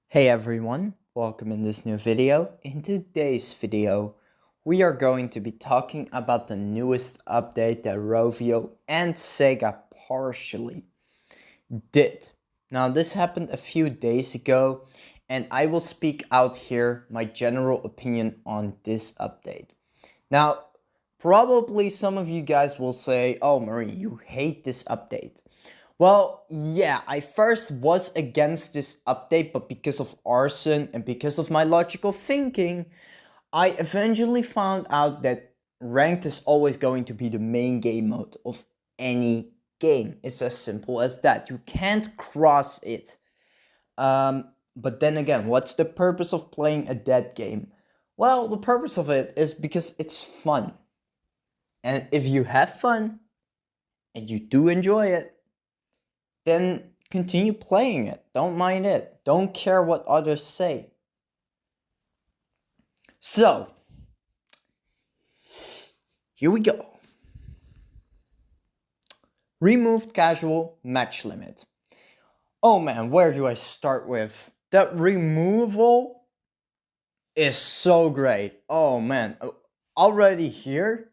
Hey everyone, welcome in this new video. In today's video, we are going to be talking about the newest update that Rovio and Sega partially did. Now this happened a few days ago, and I will speak out here my general opinion on this update. Now, probably some of you guys will say, oh Marie, you hate this update. Well, yeah, I first was against this update, but because of arson and because of my logical thinking, I eventually found out that ranked is always going to be the main game mode of any game. It's as simple as that. You can't cross it. But then again, what's the purpose of playing a dead game? Well, the purpose of it is because it's fun. And if you have fun and you do enjoy it, then continue playing it. Don't mind it. Don't care what others say. So, here we go. Removed casual match limit. Oh man, where do I start with? That removal is so great. Oh man, already here,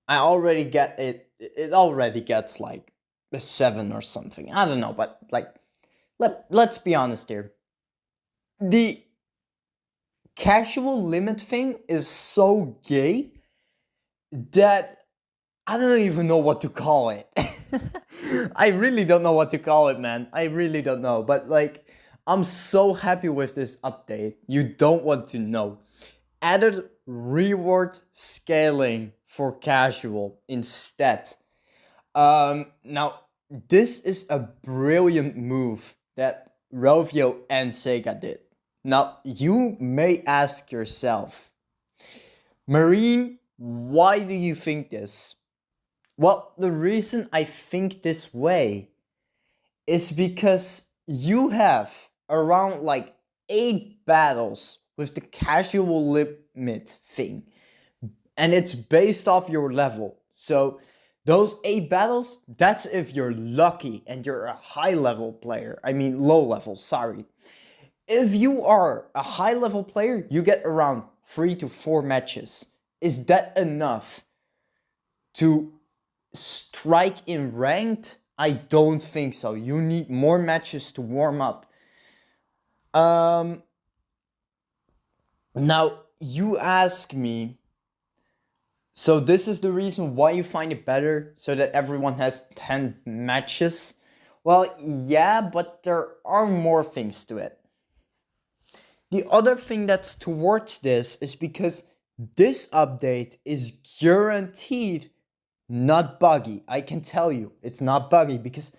I already get it. It already gets like a 7 or something. I don't know, but like, let's be honest here. The casual limit thing is so gay that I don't even know what to call it. I really don't know what to call it, man. I really don't know. But like, I'm so happy with this update. You don't want to know. Added reward scaling for casual instead. Now, this is a brilliant move that Rovio and Sega did. Now, you may ask yourself, Marine, why do you think this? Well, the reason I think this way is because you have around like 8 battles with the casual limit thing, and it's based off your level. So those 8 battles, that's if you're lucky and you're a high level player. I mean low level, sorry. If you are a high level player, you get around 3 to 4 matches. Is that enough to strike in ranked? I don't think so. You need more matches to warm up. Now, you ask me, so this is the reason why you find it better, so that everyone has 10 matches? Well, yeah, but there are more things to it. The other thing that's towards this is because this update is guaranteed not buggy. I can tell you, it's not buggy because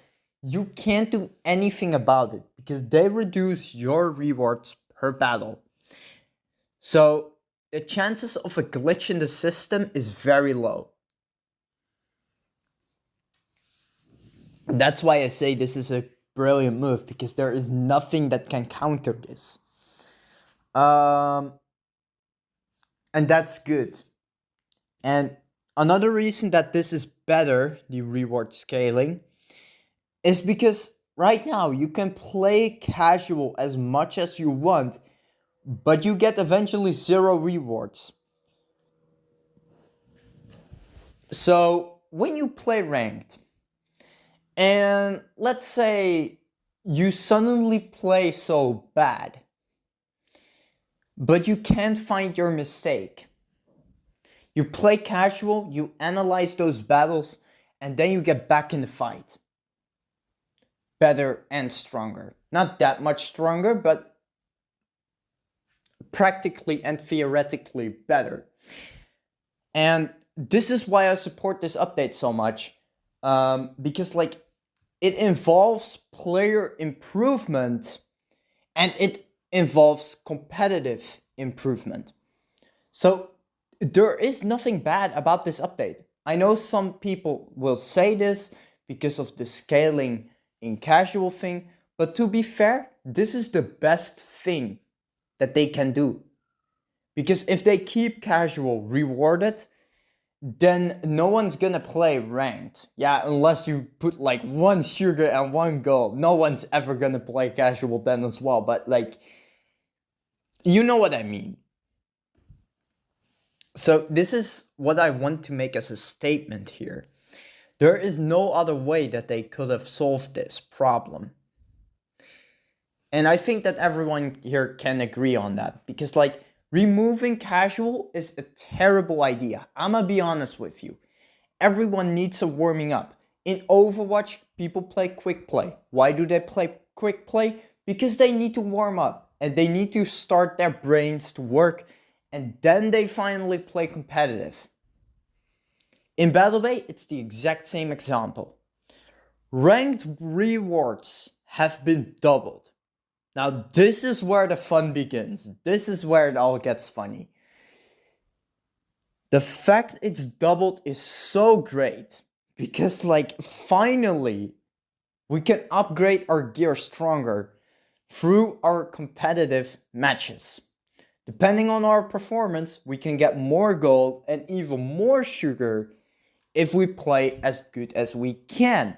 you can't do anything about it because they reduce your rewards per battle. So the chances of a glitch in the system is very low. That's why I say this is a brilliant move, because there is nothing that can counter this. And that's good. And another reason that this is better, the reward scaling, is because right now you can play casual as much as you want, but you get eventually 0 rewards. So when you play ranked, and let's say you suddenly play so bad, but you can't find your mistake. You play casual, you analyze those battles, and then you get back in the fight. Better and stronger. Not that much stronger, but practically and theoretically better. And this is why I support this update so much. Because like, it involves player improvement and it involves competitive improvement. So there is nothing bad about this update. I know some people will say this because of the scaling in casual thing, But to be fair, this is the best thing that they can do. Because if they keep casual rewarded, then no one's gonna play ranked. Yeah, unless you put like one sugar and one gold. No one's ever gonna play casual then as well. But like, you know what I mean. So this is what I want to make as a statement here. There is no other way that they could have solved this problem. And I think that everyone here can agree on that. Because like, removing casual is a terrible idea. I'm gonna be honest with you. Everyone needs a warming up. In Overwatch, people play quick play. Why do they play quick play? Because they need to warm up. And they need to start their brains to work. And then they finally play competitive. In battlebay, it's the exact same example. Ranked rewards have been doubled. Now this is where the fun begins. This is where it all gets funny. The fact it's doubled is so great because like finally we can upgrade our gear stronger through our competitive matches. Depending on our performance, we can get more gold and even more sugar if we play as good as we can.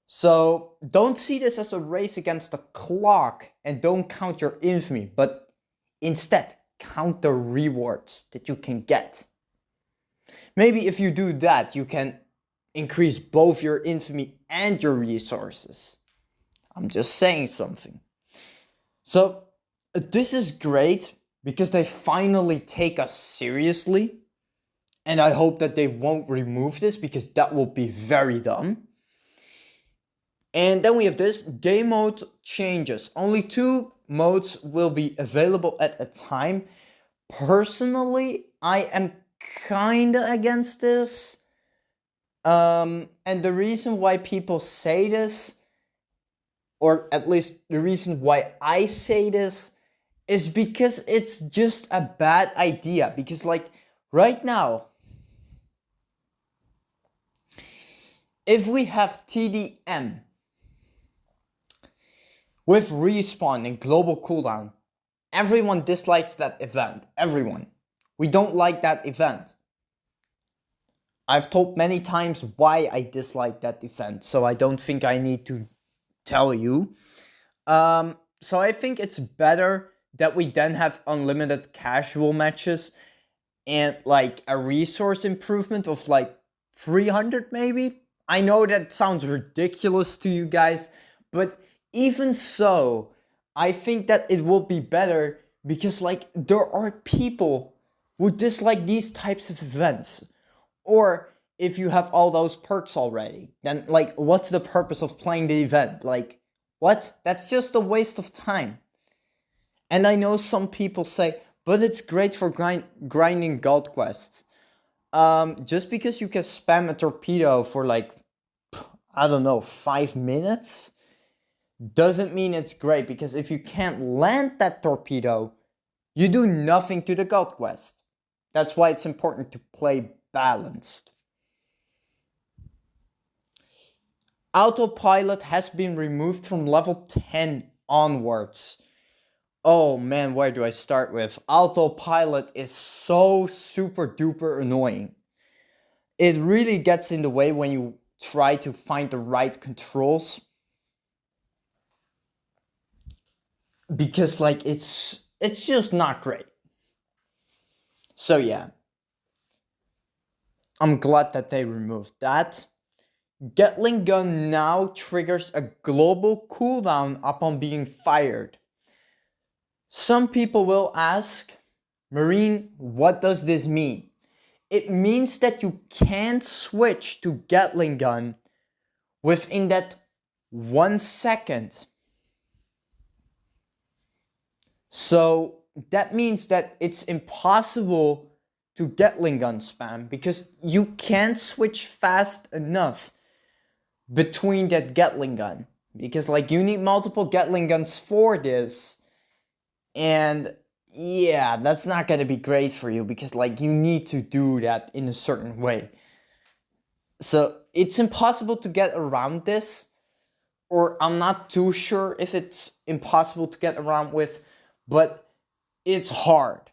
So don't see this as a race against the clock and don't count your infamy, but instead count the rewards that you can get. Maybe if you do that, you can increase both your infamy and your resources. I'm just saying something. So this is great because they finally take us seriously. And I hope that they won't remove this because that will be very dumb. And then we have this game mode changes. Only 2 modes will be available at a time. Personally, I am kinda against this. And the reason why people say this, or at least the reason why I say this, is because it's just a bad idea. Because like right now, if we have TDM with respawn and global cooldown, everyone dislikes that event. Everyone. We don't like that event. I've told many times why I dislike that event, so I don't think I need to tell you. So I think it's better that we then have unlimited casual matches and like a resource improvement of like 300 maybe. I know that sounds ridiculous to you guys, but even so, I think that it will be better because like there are people who dislike these types of events. Or if you have all those perks already, then like what's the purpose of playing the event? Like what? That's just a waste of time. And I know some people say, but it's great for grinding gold quests. Just because you can spam a torpedo for like, I don't know, 5 minutes doesn't mean it's great, because if you can't land that torpedo, you do nothing to the gold quest. That's why it's important to play balanced. Autopilot has been removed from level 10 onwards. Oh man, where do I start with? Autopilot is so super duper annoying. It really gets in the way when you try to find the right controls. Because like it's just not great. So yeah. I'm glad that they removed that. Gatling gun now triggers a global cooldown upon being fired. Some people will ask, Marine, what does this mean? It means that you can't switch to Gatling gun within that 1 second. So that means that it's impossible to Gatling gun spam because you can't switch fast enough between that Gatling gun. Because like you need multiple Gatling guns for this. And yeah, that's not gonna be great for you because like you need to do that in a certain way. So it's impossible to get around this. or I'm not too sure if it's impossible to get around with, but it's hard.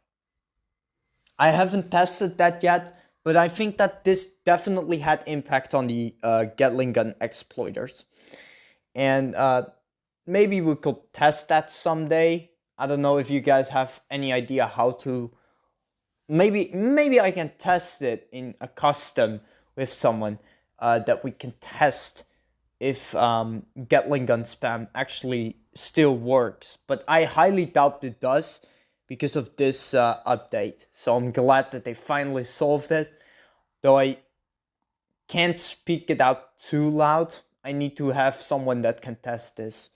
I haven't tested that yet, but I think that this definitely had impact on the Gatling gun exploiters. And maybe we could test that someday. I don't know if you guys have any idea how to. Maybe I can test it in a custom with someone that we can test if Gatling gun spam actually still works. But I highly doubt it does because of this update. So I'm glad that they finally solved it. Though I can't speak it out too loud. I need to have someone that can test this.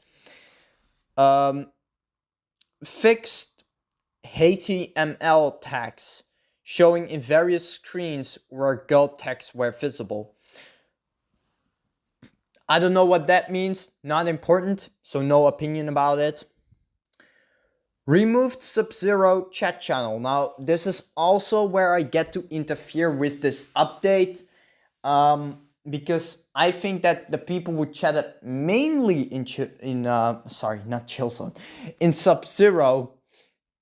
Fixed HTML tags showing in various screens where gold text were visible. I don't know what that means, not important, so no opinion about it. Removed Sub-Zero chat channel. Now, this is also where I get to interfere with this update, because I think that the people who chatted mainly in Sub-Zero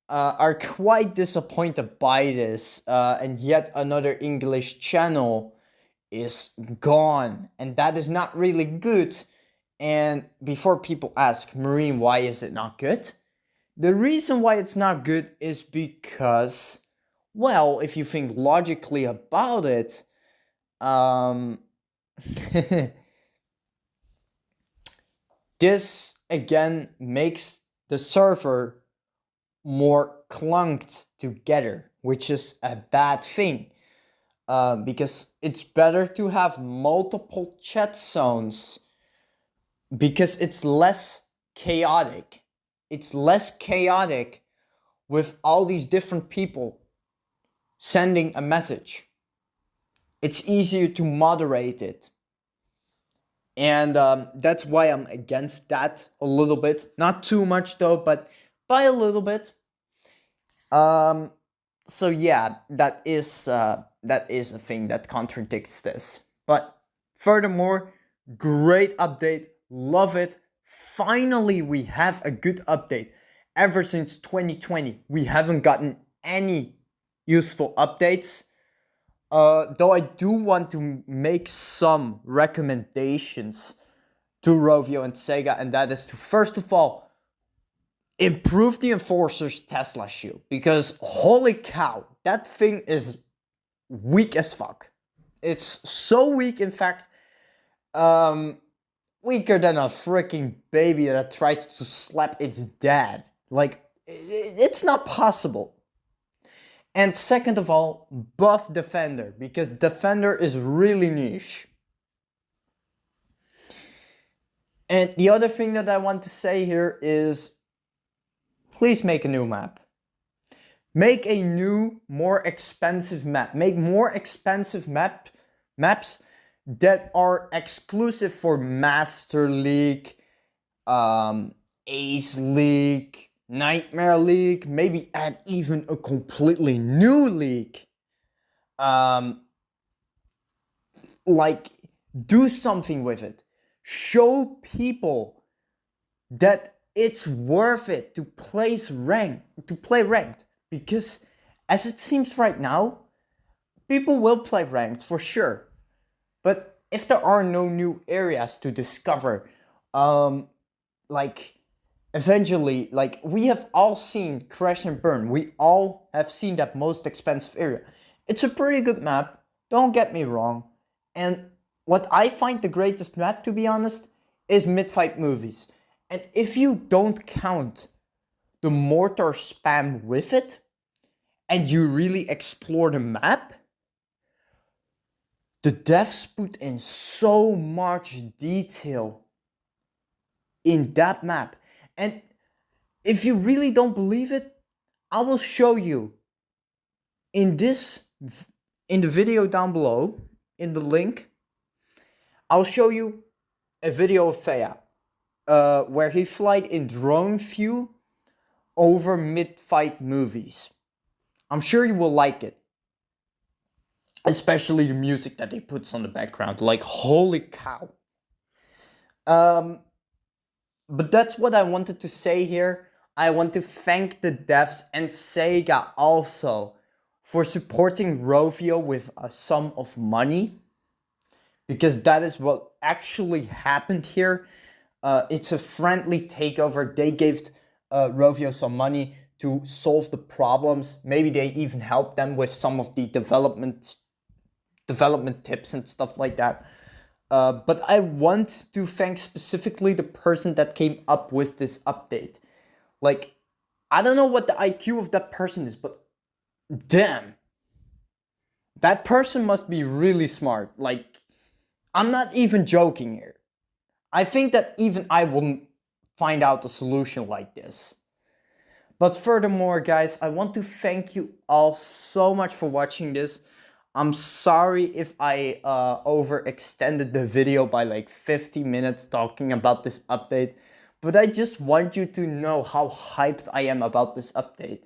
are quite disappointed by this, and yet another English channel is gone, and that is not really good. And before people ask, Marine, why is it not good? The reason why it's not good is because, well, if you think logically about it, this again makes the server more clunked together, which is a bad thing. Because it's better to have multiple chat zones because it's less chaotic. It's less chaotic with all these different people sending a message. It's easier to moderate it. And that's why I'm against that a little bit. Not too much though, but by a little bit. So yeah, that is a thing that contradicts this. But furthermore, great update, love it. Finally, we have a good update. Ever since 2020, we haven't gotten any useful updates. Though I do want to make some recommendations to Rovio and Sega, and that is to, first of all, improve the Enforcer's Tesla shield, because holy cow, that thing is weak as fuck. It's so weak, in fact, weaker than a freaking baby that tries to slap its dad. Like, it's not possible. And second of all, buff Defender, because Defender is really niche. And the other thing that I want to say here is, please make a new map. Make a new, more expensive map. Make more expensive maps that are exclusive for Master League, Ace League, Nightmare League. Maybe add even a completely new league. Like, do something with it. Show people that it's worth it to play ranked, because as it seems right now, people will play ranked for sure. But if there are no new areas to discover, like eventually, like we have all seen Crash and Burn, we all have seen that most expensive area. It's a pretty good map, don't get me wrong. And what I find the greatest map, to be honest, is Mid-Fight Movies. And if you don't count the mortar spam with it, and you really explore the map, the devs put in so much detail in that map. And if you really don't believe it, I will show you in the video down below, in the link. I'll show you a video of Faya, where he flied in drone view over Mid-Fight Movies. I'm sure you will like it. Especially the music that he puts on the background. Like, holy cow. But that's what I wanted to say here. I want to thank the devs and Sega also for supporting Rovio with a sum of money, because that is what actually happened here. It's a friendly takeover. They gave Rovio some money to solve the problems. Maybe they even helped them with some of the development tips and stuff like that. But I want to thank specifically the person that came up with this update. Like, I don't know what the IQ of that person is, but damn, that person must be really smart. Like, I'm not even joking here. I think that even I wouldn't find out a solution like this. But furthermore, guys, I want to thank you all so much for watching this. I'm sorry if I overextended the video by like 50 minutes talking about this update, but I just want you to know how hyped I am about this update.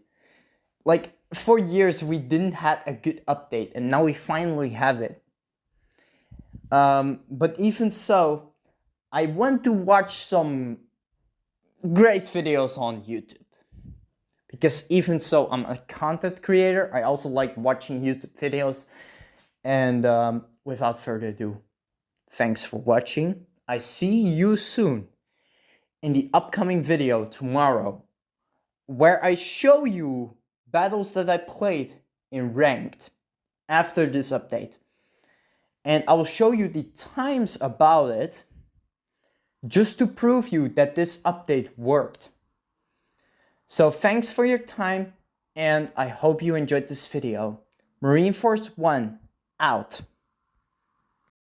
Like, for years we didn't have a good update, and now we finally have it. But even so, I want to watch some great videos on YouTube. Because even so, I'm a content creator. I also like watching YouTube videos. And without further ado, thanks for watching. I see you soon in the upcoming video tomorrow, where I show you battles that I played in ranked after this update. And I will show you the times about it, just to prove you that this update worked. So thanks for your time, and I hope you enjoyed this video. Marine Force 1 out.